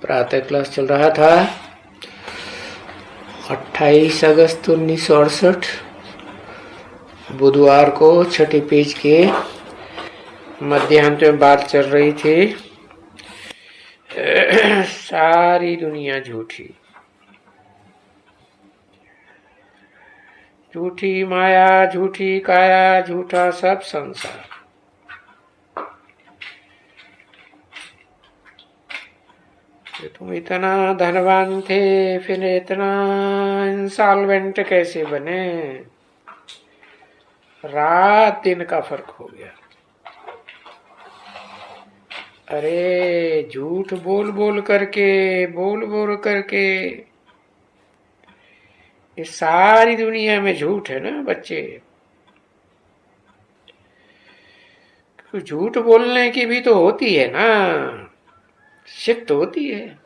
प्रातः क्लास चल रहा था 28 अगस्त 1968 बुधवार को छठे पेज के मध्यांत में बात चल रही थी। सारी दुनिया झूठी, झूठी माया, झूठी काया, झूठा सब संसार। तुम इतना धनवान थे फिर इतना इंसॉल्वेंट कैसे बने? रात दिन का फर्क हो गया। अरे झूठ बोल बोल करके इस सारी दुनिया में झूठ है ना बच्चे। झूठ बोलने की भी तो होती है ना, शिफ्ट होती है।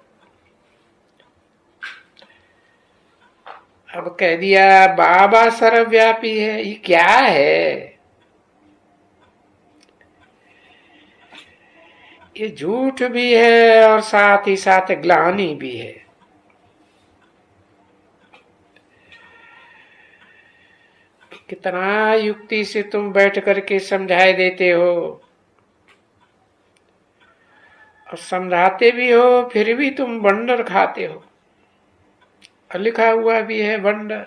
अब कह दिया बाबा सर्वव्यापी है, ये क्या है? ये झूठ भी है और साथ ही साथ ग्लानि भी है। कितना युक्ति से तुम बैठ करके समझाए देते हो और समझाते भी हो, फिर भी तुम बंडर खाते हो। लिखा हुआ भी है बंडर।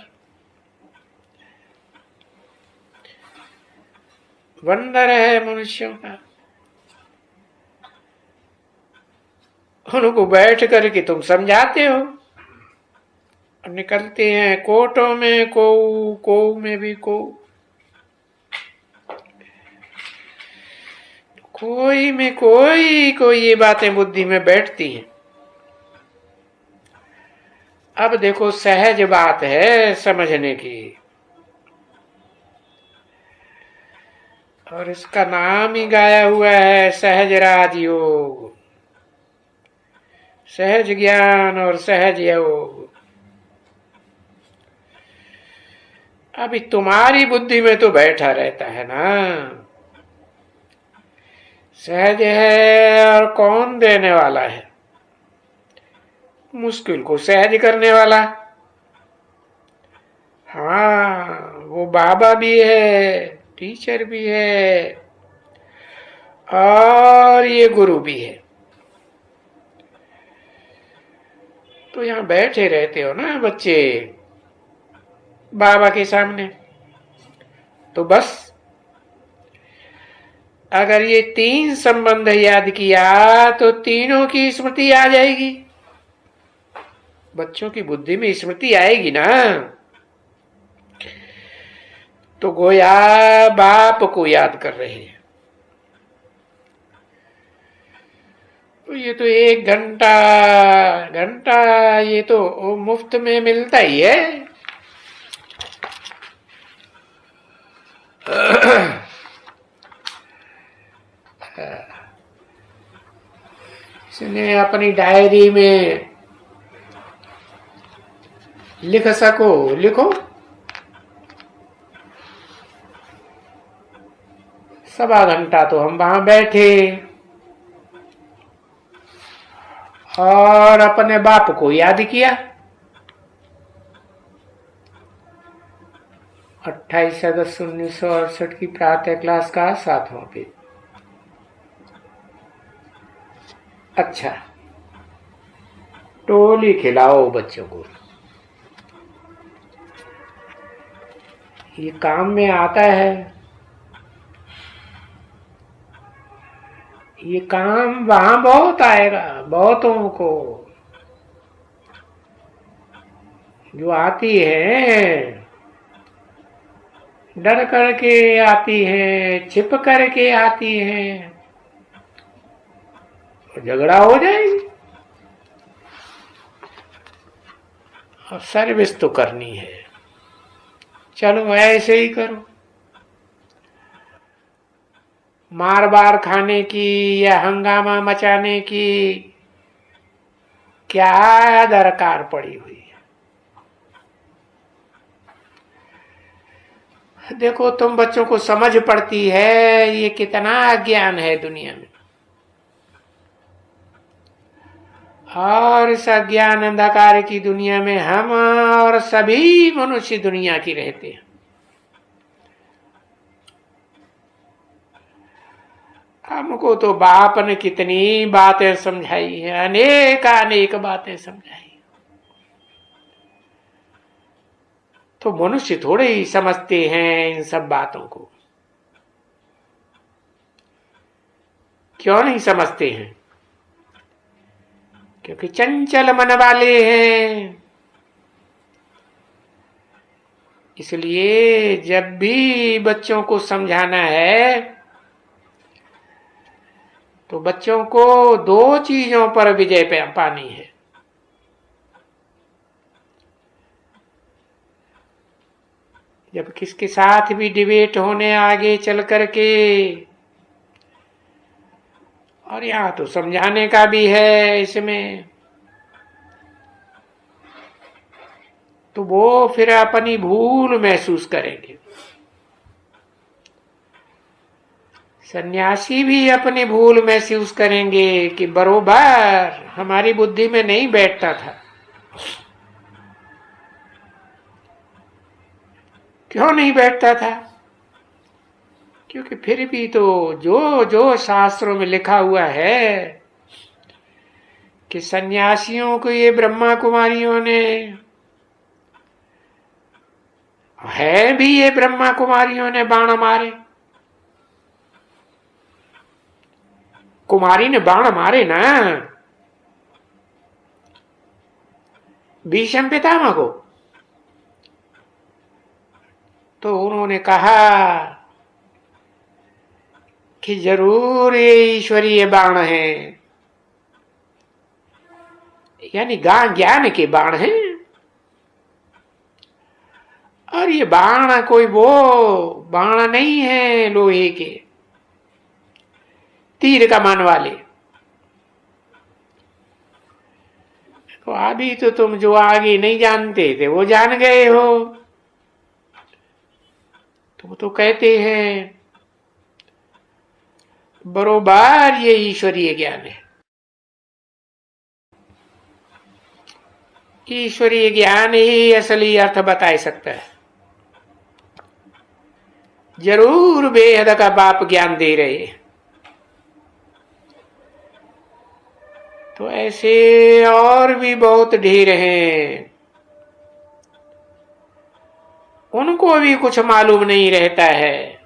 बंडर है मनुष्यों का। उनको बैठ करके तुम समझाते हो और निकलते हैं कोटों में को में भी कोई में कोई ये बातें बुद्धि में बैठती हैं। अब देखो सहज बात है समझने की, और इसका नाम ही गाया हुआ है सहज राजयोग, सहज ज्ञान और सहज योग। अभी तुम्हारी बुद्धि में तो बैठा रहता है ना। सहज है और कौन देने वाला है? मुश्किल को सहज करने वाला। हाँ, वो बाबा भी है, टीचर भी है और ये गुरु भी है। तो यहां बैठे रहते हो ना बच्चे बाबा के सामने, तो बस अगर ये तीन संबंध याद किया तो तीनों की स्मृति आ जाएगी। बच्चों की बुद्धि में स्मृति आएगी ना, तो गोया बाप को याद कर रहे हैं। तो ये तो 1 घंटा ये तो मुफ्त में मिलता ही है। इसने अपनी डायरी में लिख सको लिखो, 1.25 घंटा तो हम वहां बैठे और अपने बाप को याद किया। 28 अगस्त 1968 की प्रातः क्लास का 7वां पेज। अच्छा, टोली खिलाओ बच्चों को, ये काम में आता है। ये काम वहां बहुत आएगा, बहुतों को जो आती है, डर करके आती है, छिप करके आती है, झगड़ा हो जाएगी। और सर्विस तो करनी है, चलो ऐसे ही करो। मार बार खाने की या हंगामा मचाने की क्या दरकार पड़ी हुई है? देखो तुम बच्चों को समझ पड़ती है ये कितना अज्ञान है दुनिया में। और इस अज्ञान अंधकार की दुनिया में हम और सभी मनुष्य दुनिया की रहते हैं। हमको तो बाप ने कितनी बातें समझाई है, अनेक बातें समझाई, तो मनुष्य थोड़े ही समझते हैं इन सब बातों को। क्यों नहीं समझते हैं? क्योंकि चंचल मन वाले हैं। इसलिए जब भी बच्चों को समझाना है तो बच्चों को दो चीजों पर विजय पानी है। जब किसके साथ भी डिबेट होने आगे चल करके, और यहाँ तो समझाने का भी है इसमें, तो वो फिर अपनी भूल महसूस करेंगे। सन्यासी भी अपनी भूल महसूस करेंगे कि बरोबर हमारी बुद्धि में नहीं बैठता था। क्यों नहीं बैठता था? क्योंकि फिर भी तो जो जो शास्त्रों में लिखा हुआ है कि सन्यासियों को ये ब्रह्मा कुमारियों ने, है भी ये ब्रह्मा कुमारियों ने बाण मारे, कुमारी ने बाण मारे ना भीष्म पितामह को, तो उन्होंने कहा कि जरूर ये ईश्वरीय बाण है, यानी ज्ञान के बाण हैं। और ये बाण कोई वो बाण नहीं है लोहे के, तीर कमान वाले। तो अभी तो तुम जो आगे नहीं जानते थे वो जान गए हो। तो तो कहते हैं बरोबर ये ईश्वरीय ज्ञान है। ईश्वरीय ज्ञान ही असली अर्थ बता सकता है। जरूर बेहद का बाप ज्ञान दे रहे हैं। तो ऐसे और भी बहुत ढेर हैं, उनको भी कुछ मालूम नहीं रहता है,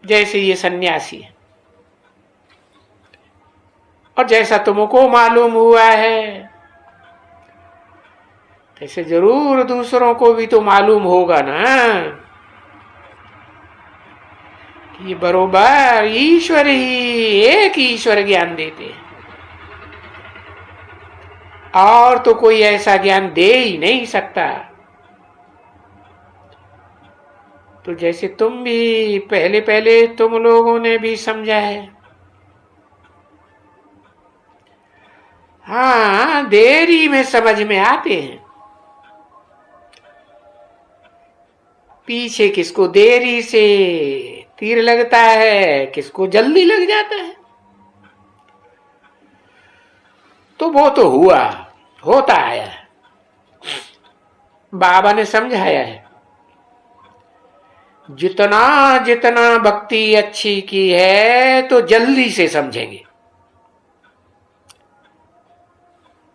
जैसे ये सन्यासी। और जैसा तुमको मालूम हुआ है ऐसे जरूर दूसरों को भी तो मालूम होगा ना कि ये बरोबर ईश्वर ही एक ईश्वर ज्ञान देते हैं, और तो कोई ऐसा ज्ञान दे ही नहीं सकता। तो जैसे तुम भी पहले पहले तुम लोगों ने भी समझा है, हाँ देरी में समझ में आते हैं। पीछे किसको देरी से तीर लगता है, किसको जल्दी लग जाता है, तो वो तो हुआ होता आया है। बाबा ने समझाया है जितना जितना भक्ति अच्छी की है तो जल्दी से समझेंगे।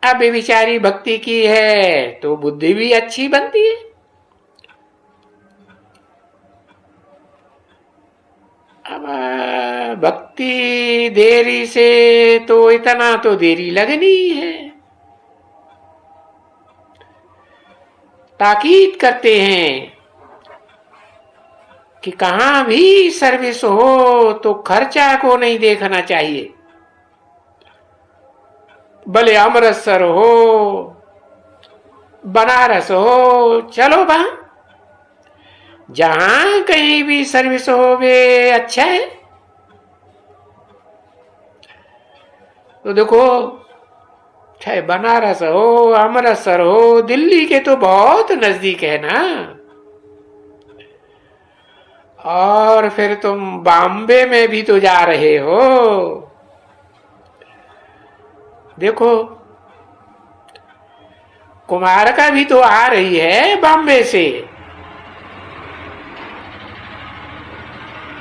अब विचारी भक्ति की है तो बुद्धि भी अच्छी बनती है। अब भक्ति देरी से तो इतना तो देरी लगनी है। ताकीद करते हैं कि कहां भी सर्विस हो तो खर्चा को नहीं देखना चाहिए, भले अमृतसर हो बनारस हो, चलो वहां जहां कहीं भी सर्विस हो वे अच्छा है। तो देखो चाहे बनारस हो अमृतसर हो, दिल्ली के तो बहुत नजदीक है ना। और फिर तुम बॉम्बे में भी तो जा रहे हो। देखो कुमार का भी तो आ रही है बॉम्बे से,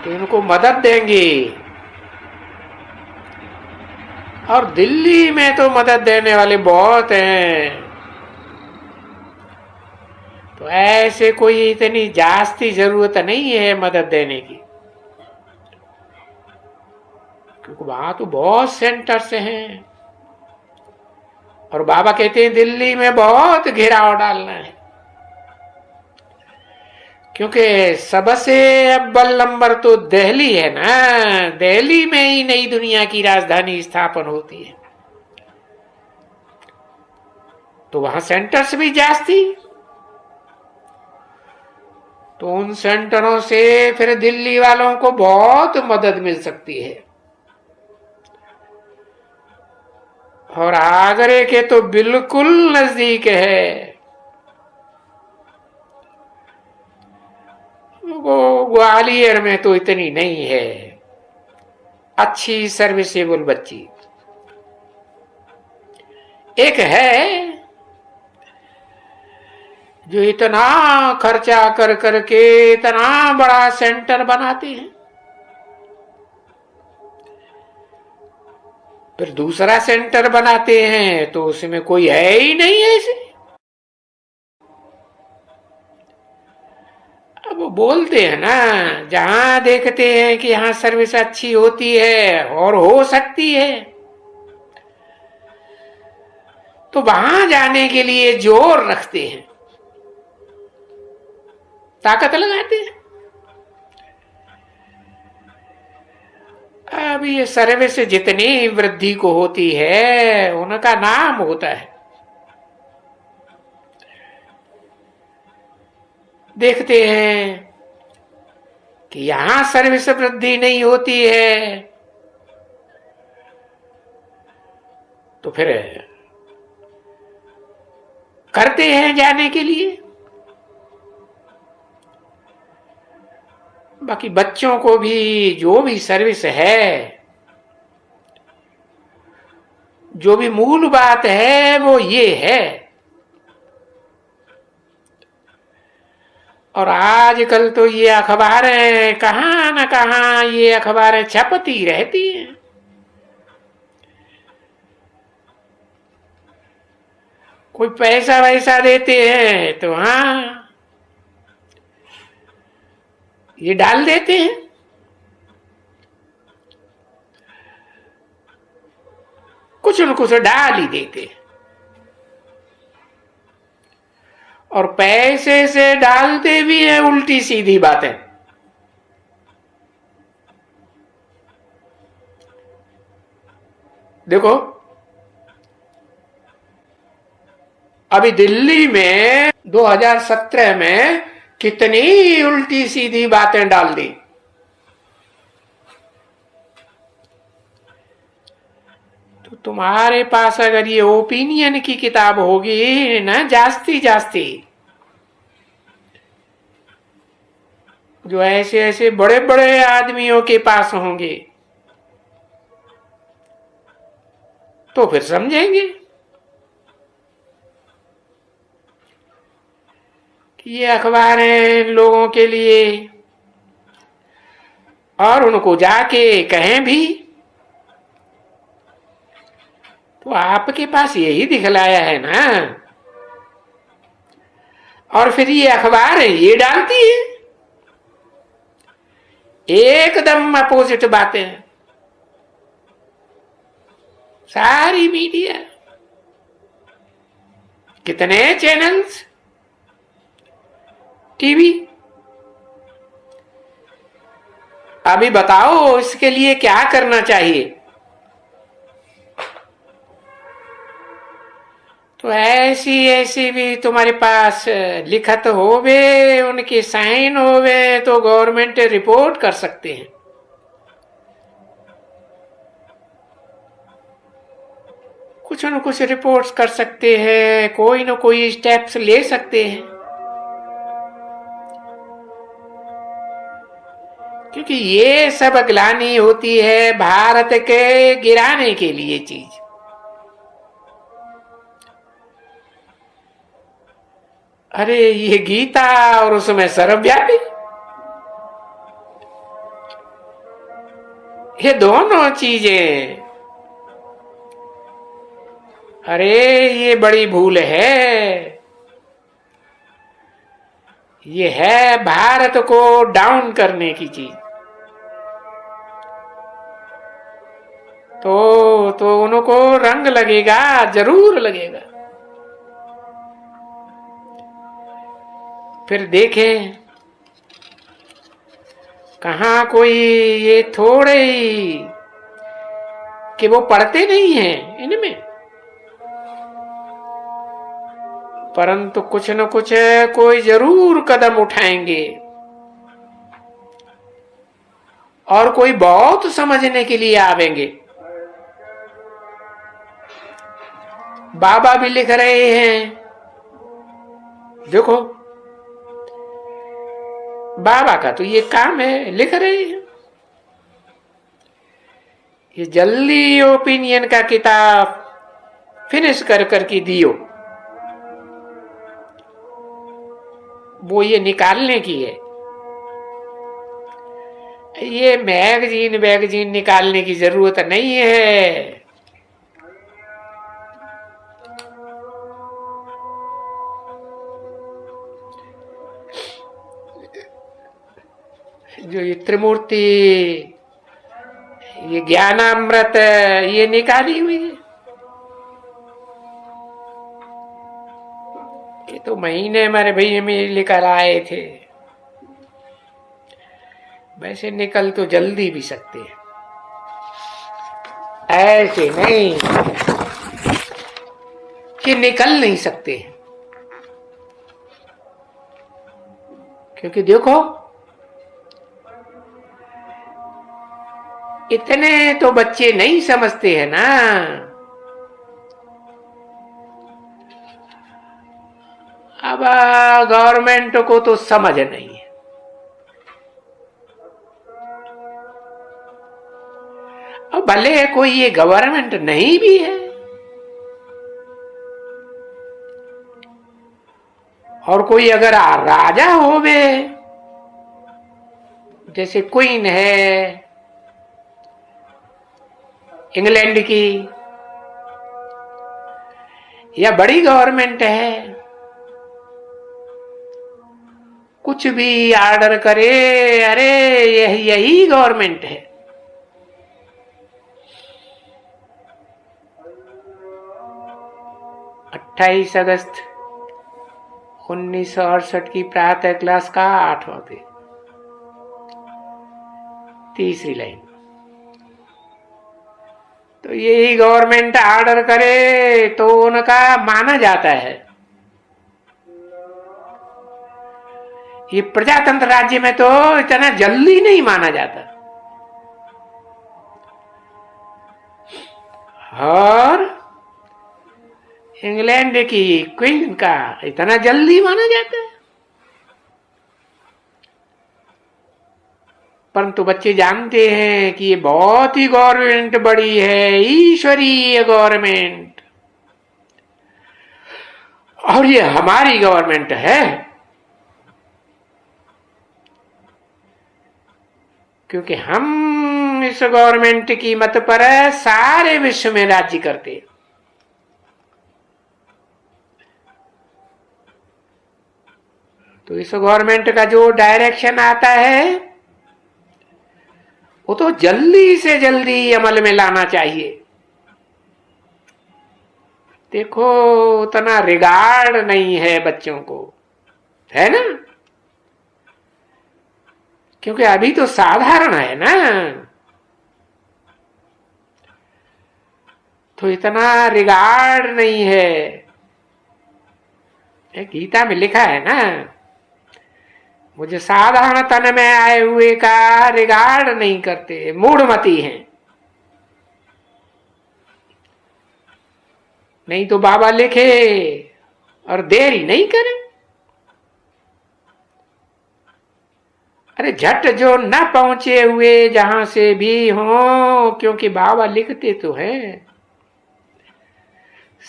तो इनको मदद देंगे। और दिल्ली में तो मदद देने वाले बहुत हैं, तो ऐसे कोई इतनी जास्ती जरूरत नहीं है मदद देने की, क्योंकि वहां तो बहुत सेंटर्स हैं। और बाबा कहते हैं दिल्ली में बहुत घेराव डालना है, क्योंकि सबसे अव्वल नंबर तो दिल्ली है ना। दिल्ली में ही नई दुनिया की राजधानी स्थापन होती है, तो वहां सेंटर्स भी जास्ती, तो उन सेंटरों से फिर दिल्ली वालों को बहुत मदद मिल सकती है। और आगरे के तो बिल्कुल नजदीक है, वो ग्वालियर में तो इतनी नहीं है अच्छी सर्विसेबल बच्ची। एक है जो इतना खर्चा कर करके इतना बड़ा सेंटर बनाते हैं, फिर दूसरा सेंटर बनाते हैं तो उसमें कोई है ही नहीं ऐसे। अब वो बोलते हैं ना, जहां देखते हैं कि यहां सर्विस अच्छी होती है और हो सकती है, तो वहां जाने के लिए जोर रखते हैं, ताकत लगाते हैं। अब ये सर्विस जितनी वृद्धि को होती है उनका नाम होता है। देखते हैं कि यहां सर्विस वृद्धि नहीं होती है, तो फिर करते हैं जाने के लिए। बाकी बच्चों को भी जो भी सर्विस है, जो भी मूल बात है वो ये है। और आजकल तो ये अखबारें कहां न कहां ये अखबारें छपती रहती हैं। कोई पैसा वैसा देते हैं तो हाँ ये डाल देते हैं। कुछ न कुछ डाल ही देते हैं, और पैसे से डालते भी हैं उल्टी सीधी बातें। देखो अभी दिल्ली में 2017 में कितनी उल्टी सीधी बातें डाल दी। तो तुम्हारे पास अगर ये ओपिनियन की किताब होगी ना, जास्ती जास्ती जो ऐसे ऐसे बड़े बड़े आदमियों के पास होंगे, तो फिर समझेंगे कि ये अखबारें लोगों के लिए, और उनको जाके कहें भी तो आपके पास यही दिखलाया है ना, और फिर ये अखबार है ये डालती है एकदम अपोजिट बातें। सारी मीडिया, कितने चैनल्स, टीवी। अभी बताओ इसके लिए क्या करना चाहिए। तो ऐसी ऐसी भी तुम्हारे पास लिखत होवे, उनके साइन होवे, तो गवर्नमेंट रिपोर्ट कर सकते हैं। कुछ न कुछ रिपोर्ट्स कर सकते हैं, कोई न कोई स्टेप्स ले सकते हैं, क्योंकि ये सब ग्लानि होती है भारत के गिराने के लिए चीज। अरे ये गीता और उसमें सर्वव्यापी, ये दोनों चीजें, अरे ये बड़ी भूल है। ये है भारत को डाउन करने की चीज। तो उनको रंग लगेगा, जरूर लगेगा। फिर देखें कहाँ कोई ये थोड़े ही कि वो पढ़ते नहीं हैं इनमें, परंतु कुछ न कुछ कोई जरूर कदम उठाएंगे और कोई बहुत समझने के लिए आवेंगे। बाबा भी लिख रहे हैं, देखो बाबा का तो ये काम है, लिख रहे हैं। ये जल्दी ओपिनियन का किताब फिनिश कर करके दियो, वो ये निकालने की है। ये मैगजीन निकालने की जरूरत नहीं है। जो ये त्रिमूर्ति, ये ज्ञानामृत ये निकाली हुई है, ये तो महीने हमारे भैया में लेकर आए थे। वैसे निकल तो जल्दी भी सकते हैं, ऐसे नहीं कि निकल नहीं सकते, क्योंकि देखो इतने तो बच्चे नहीं समझते हैं ना। अब गवर्नमेंट को तो समझ नहीं है। अब भले कोई ये गवर्नमेंट नहीं भी है और कोई अगर राजा होवे, जैसे क्वीन है इंग्लैंड की, या बड़ी गवर्नमेंट है, कुछ भी ऑर्डर करे, अरे यही गवर्नमेंट है। अट्ठाईस अगस्त 1968 की प्रातः क्लास का 8वां पेज, तीसरी लाइन। तो यही गवर्नमेंट ऑर्डर करे तो उनका माना जाता है। ये प्रजातंत्र राज्य में तो इतना जल्दी नहीं माना जाता, और इंग्लैंड की क्वीन का इतना जल्दी माना जाता है। परंतु बच्चे जानते हैं कि ये बहुत ही गवर्नमेंट बड़ी है, ईश्वरीय गवर्नमेंट, और ये हमारी गवर्नमेंट है, क्योंकि हम इस गवर्नमेंट की मत पर सारे विश्व में राज्य करते हैं। तो इस गवर्नमेंट का जो डायरेक्शन आता है वो तो जल्दी से जल्दी अमल में लाना चाहिए। देखो उतना रिगार्ड नहीं है बच्चों को, है ना, क्योंकि अभी तो साधारण है ना, तो इतना रिगार्ड नहीं है। गीता में लिखा है ना, मुझे साधारण तन में आए हुए का रिगार्ड नहीं करते, मूढ़मती हैं। नहीं तो बाबा लिखे और देरी नहीं करे। अरे झट जो न पहुंचे हुए जहां से भी हो, क्योंकि बाबा लिखते तो हैं,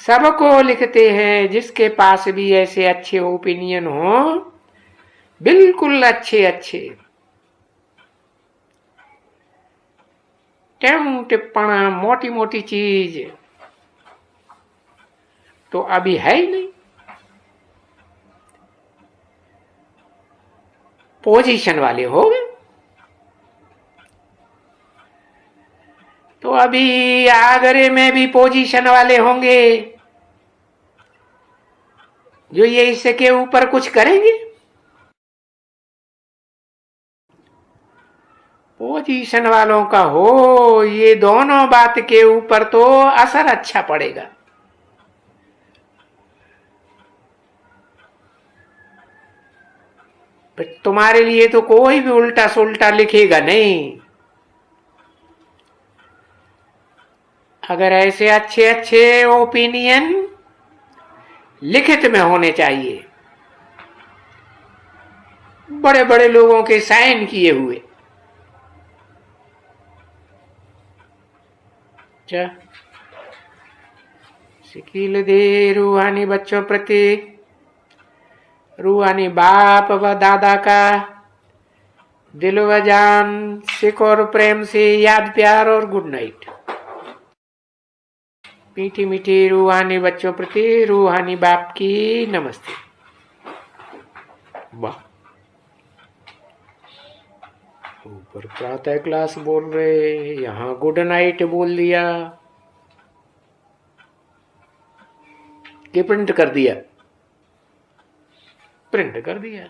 सबको लिखते हैं जिसके पास भी ऐसे अच्छे ओपिनियन हो, बिल्कुल अच्छे अच्छे। टिप्पणा मोटी मोटी चीज तो अभी है ही नहीं। पोजीशन वाले हो गए तो अभी आगरे में भी पोजीशन वाले होंगे जो ये इसके ऊपर कुछ करेंगे। पोजीशन वालों का हो ये दोनों बात के ऊपर तो असर अच्छा पड़ेगा। तुम्हारे लिए तो कोई भी उल्टा सुल्टा लिखेगा नहीं। अगर ऐसे अच्छे अच्छे ओपिनियन लिखित में होने चाहिए, बड़े बड़े लोगों के साइन किए हुए। शिकील दे रूहानी बच्चों प्रति, रूहानी बाप व दादा का दिल व जान, सिख और प्रेम से याद, प्यार और गुड नाइट। मीठी मीठी रूहानी बच्चों प्रति रूहानी बाप की नमस्ते। वाह, ऊपर प्रातः क्लास बोल रहे, यहाँ गुड नाइट बोल दिया कि प्रिंट कर दिया? प्रिंट कर दिया।